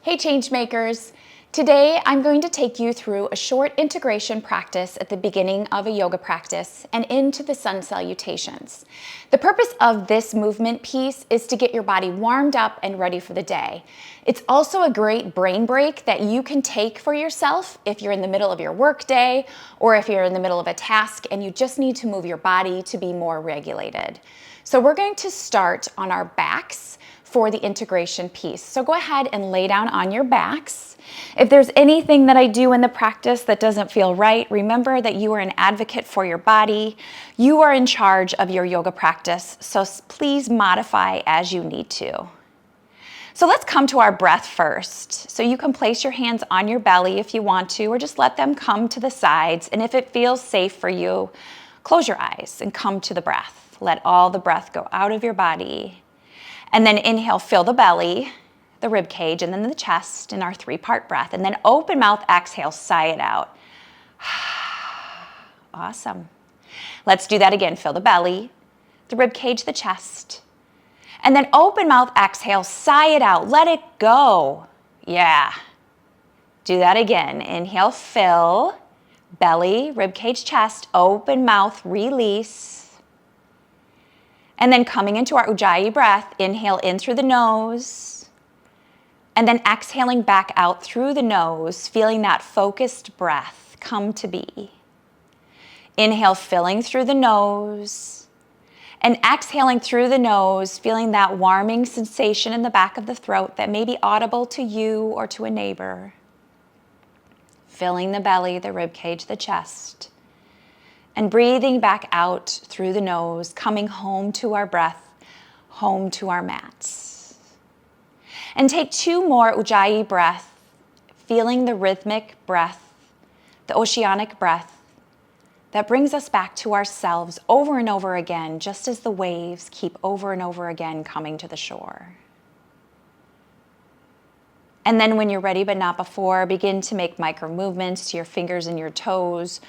Hey Changemakers! Today I'm going to take you through a short integration practice at the beginning of a yoga practice and into the sun salutations. The purpose of this movement piece is to get your body warmed up and ready for the day. It's also a great brain break that you can take for yourself if you're in the middle of your work day or if you're in the middle of a task and you just need to move your body to be more regulated. So we're going to start on our backs for the integration piece. So go ahead and lay down on your backs. If there's anything that I do in the practice that doesn't feel right, remember that you are an advocate for your body. You are in charge of your yoga practice, so please modify as you need to. So let's come to our breath first. So you can place your hands on your belly if you want to, or just let them come to the sides. And if it feels safe for you, close your eyes and come to the breath. Let all the breath go out of your body. And then inhale, fill the belly, the rib cage, and then the chest in our 3-part breath. And then open mouth, exhale, sigh it out. Awesome. Let's do that again. Fill the belly, the rib cage, the chest. And then open mouth, exhale, sigh it out. Let it go. Yeah. Do that again. Inhale, fill, belly, rib cage, chest, open mouth, release. And then coming into our Ujjayi breath, inhale in through the nose, and then exhaling back out through the nose, feeling that focused breath come to be. Inhale, filling through the nose, and exhaling through the nose, feeling that warming sensation in the back of the throat that may be audible to you or to a neighbor. Filling the belly, the rib cage, the chest. And breathing back out through the nose, coming home to our breath, home to our mats. And take 2 more Ujjayi breaths, feeling the rhythmic breath, the oceanic breath that brings us back to ourselves over and over again, just as the waves keep over and over again coming to the shore. And then when you're ready but not before, begin to make micro movements to your fingers and your toes,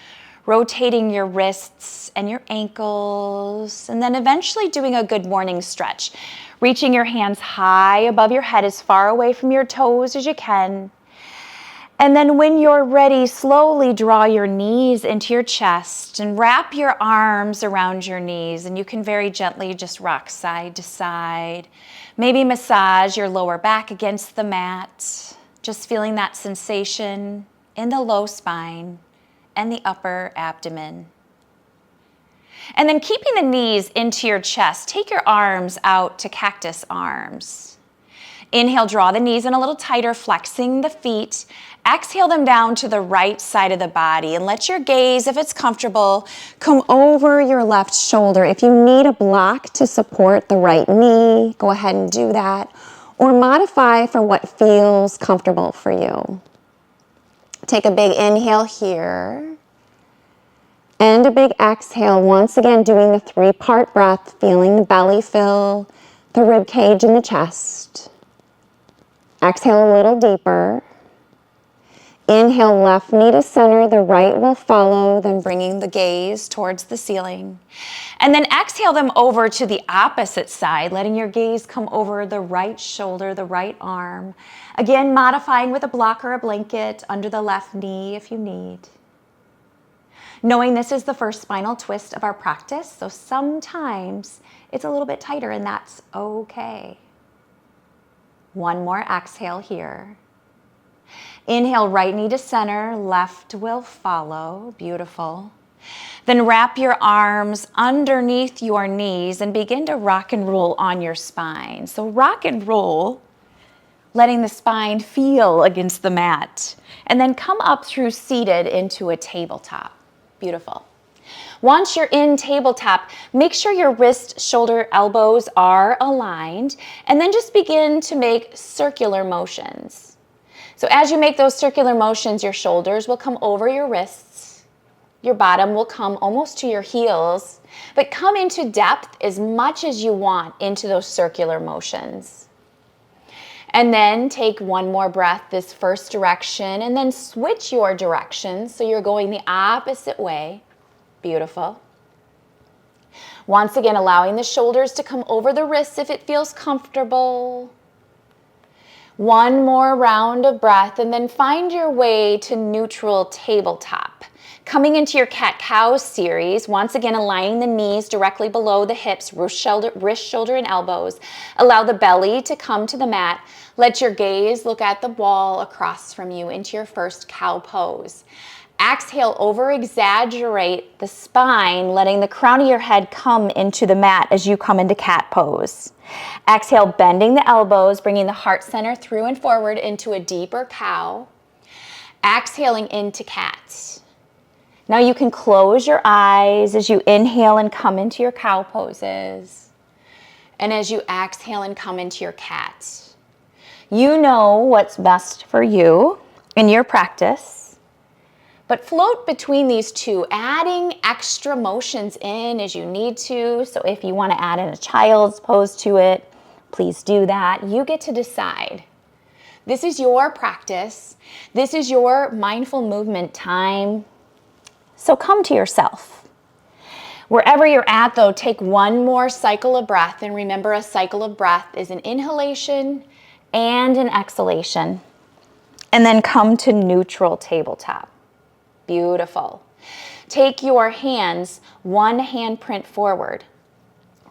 rotating your wrists and your ankles, and then eventually doing a good morning stretch. Reaching your hands high above your head, as far away from your toes as you can. And then when you're ready, slowly draw your knees into your chest and wrap your arms around your knees. And you can very gently just rock side to side. Maybe massage your lower back against the mat. Just feeling that sensation in the low spine and the upper abdomen. And then keeping the knees into your chest, take your arms out to cactus arms. Inhale, draw the knees in a little tighter, flexing the feet. Exhale them down to the right side of the body and let your gaze, if it's comfortable, come over your left shoulder. If you need a block to support the right knee, go ahead and do that, or modify for what feels comfortable for you. Take a big inhale here and a big exhale. Once again, doing the 3-part breath, feeling the belly fill, the rib cage and the chest. Exhale a little deeper. Inhale, left knee to center, the right will follow, then bringing the gaze towards the ceiling. And then exhale them over to the opposite side, letting your gaze come over the right shoulder, the right arm. Again, modifying with a block or a blanket under the left knee if you need. Knowing this is the first spinal twist of our practice, so sometimes it's a little bit tighter and that's okay. One more exhale here. Inhale, right knee to center, left will follow. Beautiful. Then wrap your arms underneath your knees and begin to rock and roll on your spine. So rock and roll, letting the spine feel against the mat. And then come up through seated into a tabletop. Beautiful. Once you're in tabletop, make sure your wrist, shoulder, elbows are aligned, and then just begin to make circular motions. So as you make those circular motions, your shoulders will come over your wrists, your bottom will come almost to your heels, but come into depth as much as you want into those circular motions. And then take one more breath this first direction, and then switch your direction so you're going the opposite way. Beautiful. Once again, allowing the shoulders to come over the wrists if it feels comfortable. One more round of breath, and then find your way to neutral tabletop. Coming into your cat-cow series, once again aligning the knees directly below the hips, wrist, shoulder, and elbows. Allow the belly to come to the mat. Let your gaze look at the wall across from you into your first cow pose. Exhale, over-exaggerate the spine, letting the crown of your head come into the mat as you come into cat pose. Exhale, bending the elbows, bringing the heart center through and forward into a deeper cow. Exhaling into cat. Now you can close your eyes as you inhale and come into your cow poses. And as you exhale and come into your cat. You know what's best for you in your practice. But float between these two, adding extra motions in as you need to. So if you want to add in a child's pose to it, please do that. You get to decide. This is your practice. This is your mindful movement time. So come to yourself. Wherever you're at, though, take one more cycle of breath. And remember, a cycle of breath is an inhalation and an exhalation. And then come to neutral tabletop. Beautiful. Take your hands, one handprint forward.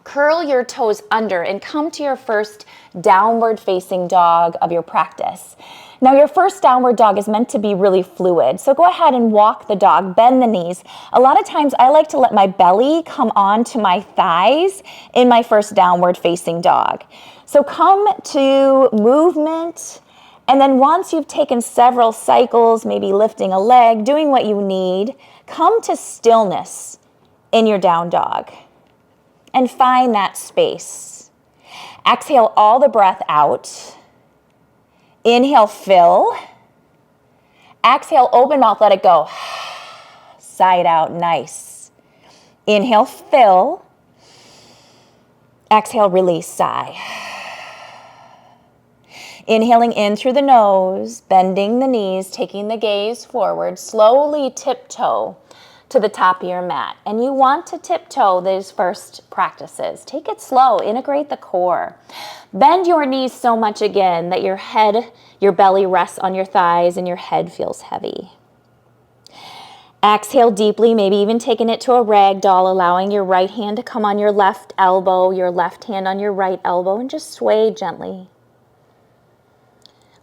Curl your toes under and come to your first downward facing dog of your practice. Now your first downward dog is meant to be really fluid. So go ahead and walk the dog, bend the knees. A lot of times I like to let my belly come onto my thighs in my first downward facing dog. So come to movement. And then once you've taken several cycles, maybe lifting a leg, doing what you need, come to stillness in your down dog and find that space. Exhale all the breath out. Inhale, fill. Exhale, open mouth, let it go. Sigh it out, nice. Inhale, fill. Exhale, release, sigh. Inhaling in through the nose, bending the knees, taking the gaze forward, slowly tiptoe to the top of your mat. And you want to tiptoe these first practices. Take it slow, integrate the core. Bend your knees so much again that your head, your belly rests on your thighs and your head feels heavy. Exhale deeply, maybe even taking it to a rag doll, allowing your right hand to come on your left elbow, your left hand on your right elbow, and just sway gently.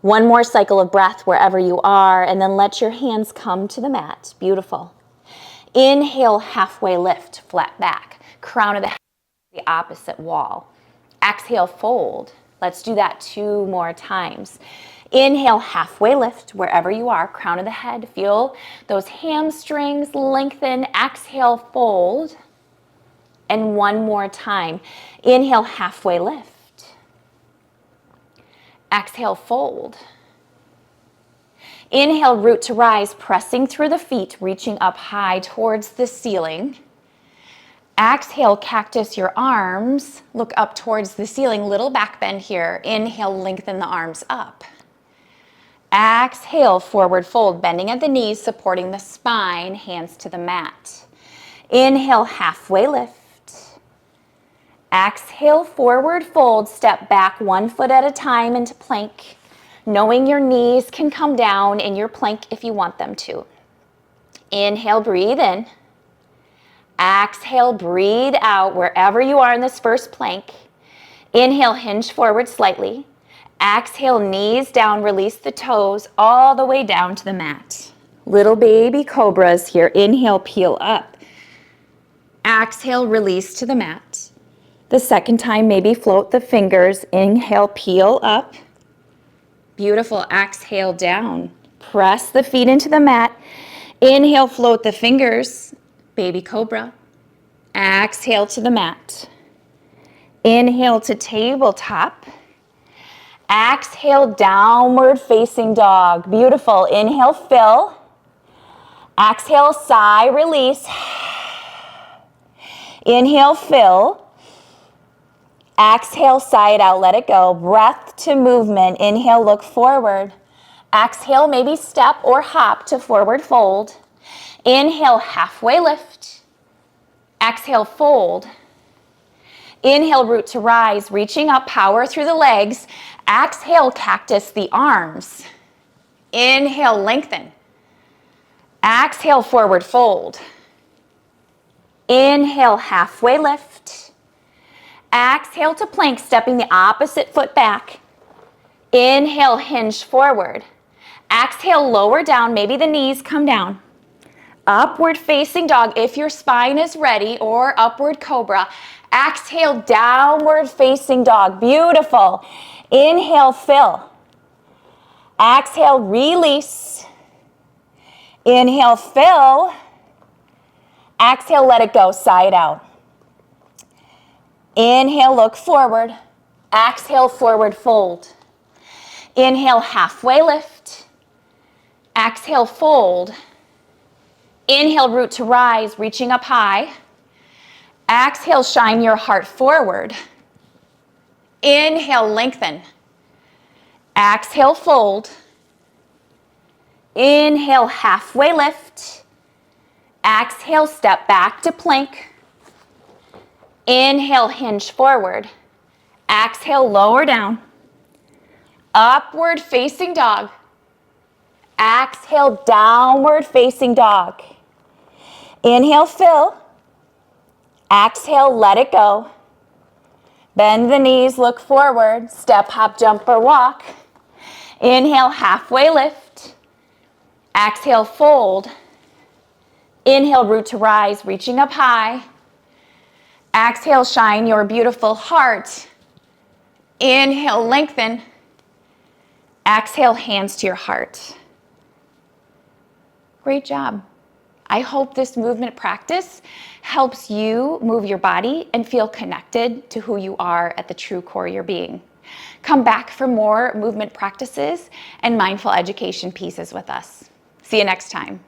One more cycle of breath wherever you are, and then let your hands come to the mat. Beautiful. Inhale, halfway lift, flat back. Crown of the head, the opposite wall. Exhale, fold. Let's do that 2 more times. Inhale, halfway lift, wherever you are, crown of the head. Feel those hamstrings lengthen. Exhale, fold. And one more time. Inhale, halfway lift. Exhale, fold. Inhale, root to rise, pressing through the feet, reaching up high towards the ceiling. Exhale, cactus your arms, look up towards the ceiling, little back bend here. Inhale, lengthen the arms up. Exhale, forward fold, bending at the knees, supporting the spine, hands to the mat. Inhale, halfway lift. Exhale, forward fold, step back 1 foot at a time into plank, knowing your knees can come down in your plank if you want them to. Inhale, breathe in. Exhale, breathe out wherever you are in this first plank. Inhale, hinge forward slightly. Exhale, knees down, release the toes all the way down to the mat. Little baby cobras here. Inhale, peel up. Exhale, release to the mat. The second time, maybe float the fingers. Inhale, peel up. Beautiful. Exhale, down. Press the feet into the mat. Inhale, float the fingers. Baby cobra. Exhale to the mat. Inhale to tabletop. Exhale, downward facing dog. Beautiful. Inhale, fill. Exhale, sigh, release. Inhale, fill. Exhale, sigh it out, let it go. Breath to movement. Inhale, look forward. Exhale, maybe step or hop to forward fold. Inhale, halfway lift. Exhale, fold. Inhale, root to rise, reaching up, power through the legs. Exhale, cactus the arms. Inhale, lengthen. Exhale, forward fold. Inhale, halfway lift. Exhale to plank, stepping the opposite foot back. Inhale, hinge forward. Exhale, lower down, maybe the knees come down. Upward facing dog if your spine is ready, or upward cobra. Exhale, downward facing dog. Beautiful. Inhale, fill. Exhale, release. Inhale, fill. Exhale, let it go, side out. Inhale, look forward. Exhale, forward fold. Inhale, halfway lift. Exhale, fold. Inhale, root to rise, reaching up high. Exhale, shine your heart forward. Inhale, lengthen. Exhale, fold. Inhale, halfway lift. Exhale, step back to plank. Inhale, hinge forward. Exhale, lower down. Upward facing dog. Exhale, downward facing dog. Inhale, fill. Exhale, let it go. Bend the knees, look forward. Step, hop, jump, or walk. Inhale, halfway lift. Exhale, fold. Inhale, root to rise, reaching up high. Exhale, shine your beautiful heart. Inhale, lengthen. Exhale, hands to your heart. Great job. I hope this movement practice helps you move your body and feel connected to who you are at the true core of your being. Come back for more movement practices and mindful education pieces with us. See you next time.